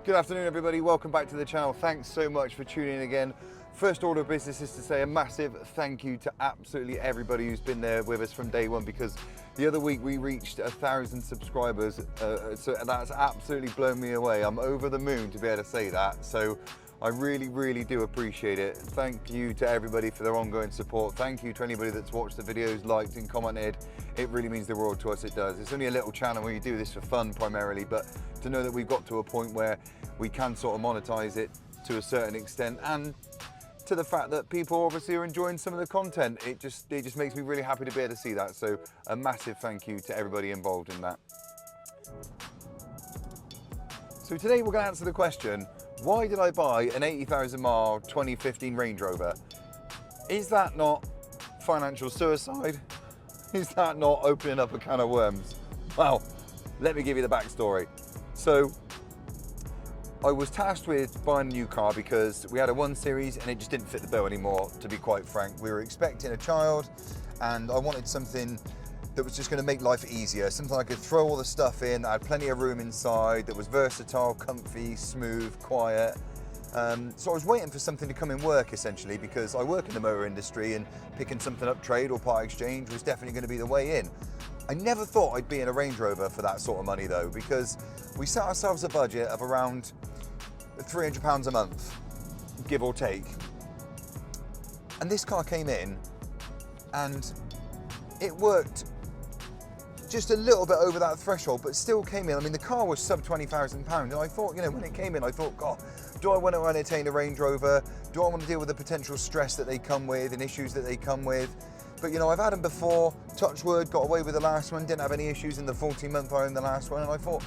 Good afternoon everybody, welcome back to the channel. Thanks so much for tuning in again. First order of business is to say a massive thank you to absolutely everybody who's been there with us from day one, because the other week we reached 1,000 subscribers, so that's absolutely blown me away. I'm over the moon to be able to say that, so I really do appreciate it. Thank you to everybody for their ongoing support. Thank you to anybody that's watched the videos, liked and commented. It really means the world to us, it does. It's only a little channel where you do this for fun primarily, but to know that we've got to a point where we can sort of monetize it to a certain extent, and to the fact that people obviously are enjoying some of the content, it just makes me really happy to be able to see that. So a massive thank you to everybody involved in that. So today we're going to answer the question, why did I buy an 80,000 mile 2015 Range Rover? Is that not financial suicide? Is that not opening up a can of worms? Well, let me give you the backstory. So I was tasked with buying a new car because we had a 1 Series and it just didn't fit the bill anymore, to be quite frank. We were expecting a child and I wanted something that was just going to make life easier, something I could throw all the stuff in, that had plenty of room inside, that was versatile, comfy, smooth, quiet. So I was waiting for something to come in work essentially, because I work in the motor industry and picking something up trade or part exchange was definitely going to be the way in. I never thought I'd be in a Range Rover for that sort of money though, because we set ourselves a budget of around £300 a month, give or take. And this car came in and it worked just a little bit over that threshold, but still came in. I mean, the car was sub £20,000, and I thought, you know, when it came in, I thought, God, do I want to entertain a Range Rover? Do I want to deal with the potential stress that they come with and issues that they come with? But you know, I've had them before, touch wood, got away with the last one, didn't have any issues in the 14-month I owned the last one, and I thought,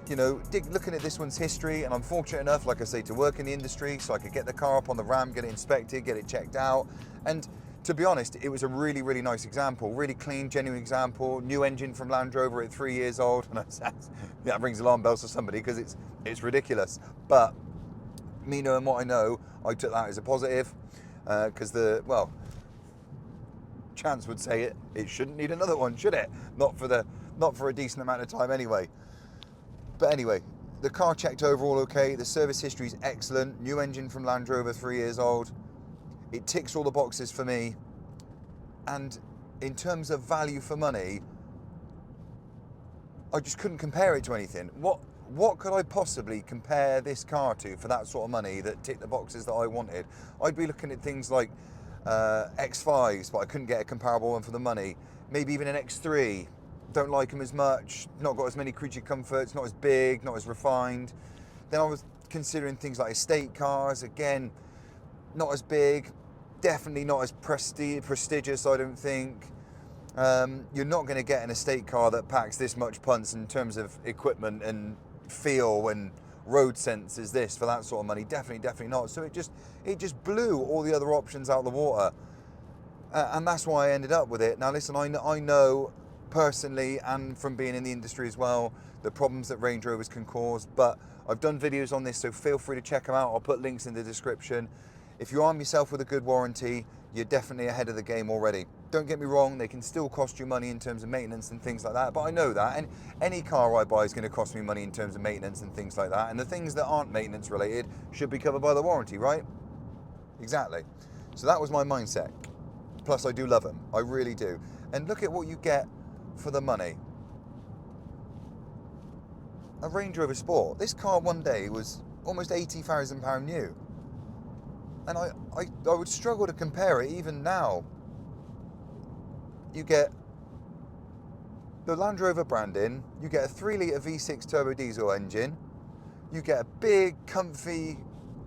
you know, looking at this one's history, and I'm fortunate enough, like I say, to work in the industry, so I could get the car up on the ramp, get it inspected, get it checked out, and to be honest, it was a really nice example, really clean, genuine example. New engine from Land Rover at 3 years old, and that rings alarm bells to somebody because it's ridiculous. But me knowing what I know, I took that as a positive, because chance would say it shouldn't need another one, should it? Not for a decent amount of time anyway. But anyway, the car checked over all okay. The service history is excellent. New engine from Land Rover, 3 years old. It ticks all the boxes for me. And in terms of value for money, I just couldn't compare it to anything. What could I possibly compare this car to for that sort of money that ticked the boxes that I wanted? I'd be looking at things like X5s, but I couldn't get a comparable one for the money. Maybe even an X3. Don't like them as much, not got as many creature comforts, not as big, not as refined. Then I was considering things like estate cars, again, not as big, definitely not as prestigious, I don't think. You're not going to get an estate car that packs this much punch in terms of equipment and feel and road sense as this for that sort of money. Definitely not. So it just blew all the other options out of the water, and that's why I ended up with it. Now listen, I know personally, and from being in the industry as well, the problems that Range Rovers can cause, but I've done videos on this, so feel free to check them out. I'll put links in the description. If you arm yourself with a good warranty, you're definitely ahead of the game already. Don't get me wrong, they can still cost you money in terms of maintenance and things like that, but I know that, and any car I buy is going to cost me money in terms of maintenance and things like that, and the things that aren't maintenance related should be covered by the warranty, right? Exactly. So that was my mindset. Plus I do love them, I really do. And look at what you get for the money. A Range Rover Sport. This car one day was almost £80,000 new. And I would struggle to compare it even now. You get the Land Rover branding, you get a 3-litre V6 turbo diesel engine, you get a big, comfy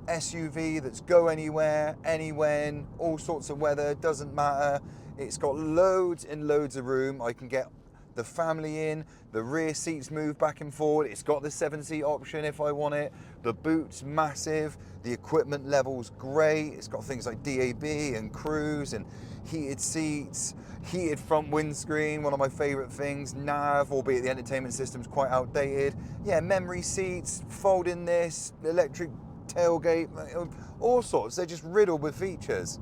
SUV that's go anywhere, anywhen, all sorts of weather, doesn't matter. It's got loads and loads of room. I can get the family in, the rear seats move back and forward, it's got the 7-seat option if I want it, the boot's massive, the equipment level's great, it's got things like DAB and cruise and heated seats, heated front windscreen, one of my favourite things, nav, albeit the entertainment system's quite outdated, yeah, memory seats, folding this, electric tailgate, all sorts, they're just riddled with features.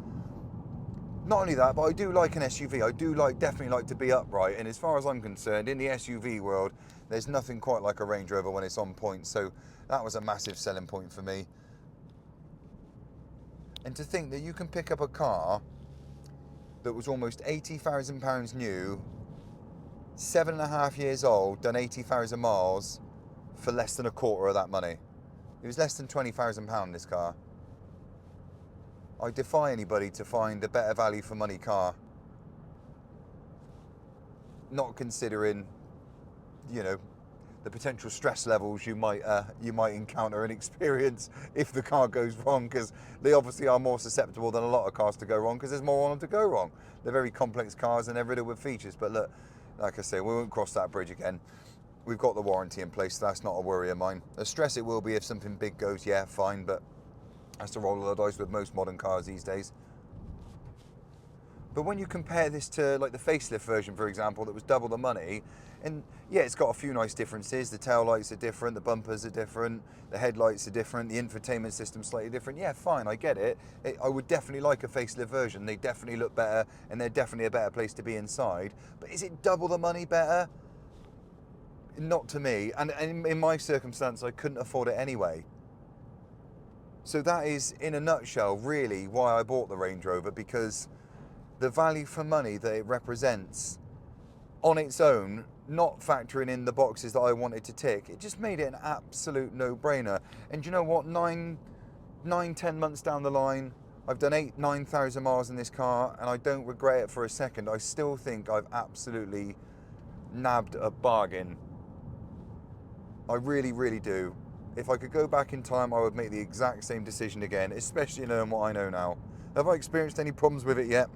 Not only that, but I do like an SUV. I do definitely like to be upright, and as far as I'm concerned, in the SUV world, There's nothing quite like a Range Rover when it's on point, so that was a massive selling point for me. And to think that you can pick up a car that was almost £80,000 new, 7.5 years old, done 80,000 miles for less than a quarter of that money. It was less than £20,000, this car. I defy anybody to find a better value for money car. Not considering, you know, the potential stress levels you might encounter and experience if the car goes wrong, because they obviously are more susceptible than a lot of cars to go wrong, because there's more on them to go wrong. They're very complex cars and they're riddled with features. But look, like I say, we won't cross that bridge again. We've got the warranty in place, so that's not a worry of mine. A stress it will be if something big goes, yeah, fine, but that's the roll of the dice with most modern cars these days. But when you compare this to like the facelift version, for example, that was double the money, and yeah, it's got a few nice differences. The tail lights are different, the bumpers are different, the headlights are different, the infotainment system's slightly different. Yeah, fine, I get it. I would definitely like a facelift version. They definitely look better, and they're definitely a better place to be inside. But is it double the money better? Not to me. And in my circumstance, I couldn't afford it anyway. So that is, in a nutshell, really why I bought the Range Rover, because the value for money that it represents on its own, not factoring in the boxes that I wanted to tick, it just made it an absolute no-brainer. And you know what, 9, 10 months down the line, I've done 9,000 miles in this car, and I don't regret it for a second. I still think I've absolutely nabbed a bargain. I really, really do. If I could go back in time, I would make the exact same decision again, especially knowing what I know now. Have I experienced any problems with it yet?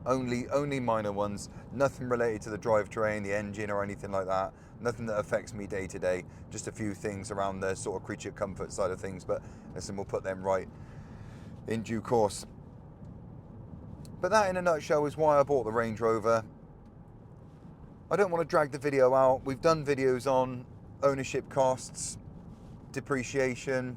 Only minor ones. Nothing related to the drivetrain, the engine, or anything like that. Nothing that affects me day to day. Just a few things around the sort of creature comfort side of things, but listen, we'll put them right in due course. But that, in a nutshell, is why I bought the Range Rover. I don't want to drag the video out. We've done videos on ownership costs, depreciation,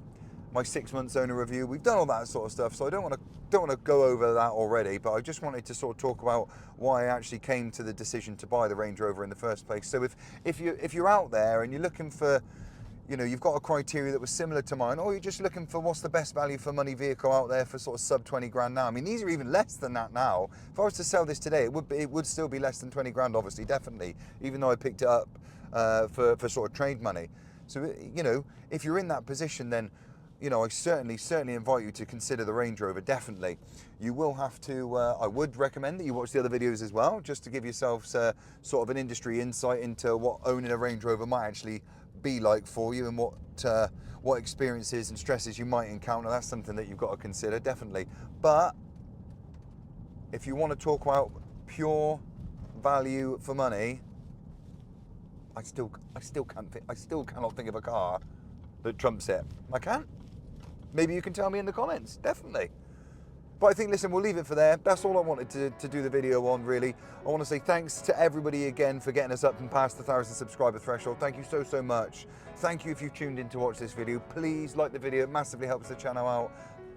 my 6 months owner review. We've done all that sort of stuff, so I don't want to go over that already, but I just wanted to sort of talk about why I actually came to the decision to buy the Range Rover in the first place. So if you're out there and you're looking for, you know, you've got a criteria that was similar to mine, or you're just looking for what's the best value for money vehicle out there for sort of sub 20 grand now. I mean, these are even less than that now. If I was to sell this today, it would still be less than 20 grand, obviously, definitely, even though I picked it up for sort of trade money. So, you know, if you're in that position, then, you know, I certainly invite you to consider the Range Rover, definitely. You will have to, I would recommend that you watch the other videos as well, just to give yourselves sort of an industry insight into what owning a Range Rover might actually be like for you, and what experiences and stresses you might encounter. That's something that you've got to consider, definitely. But if you want to talk about pure value for money, I still cannot think of a car that trumps it. I can't. Maybe you can tell me in the comments, definitely. But I think, listen, we'll leave it for there. That's all I wanted to do the video on, really. I want to say thanks to everybody again for getting us up and past the 1,000 subscriber threshold. Thank you so much. Thank you if you've tuned in to watch this video. Please like the video, it massively helps the channel out.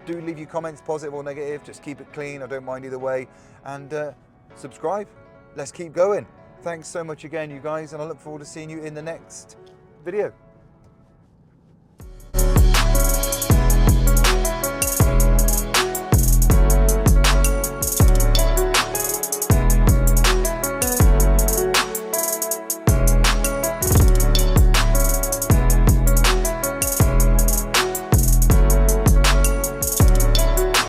Do leave your comments, positive or negative. Just keep it clean, I don't mind either way. And subscribe. Let's keep going. Thanks so much again, you guys, and I look forward to seeing you in the next video.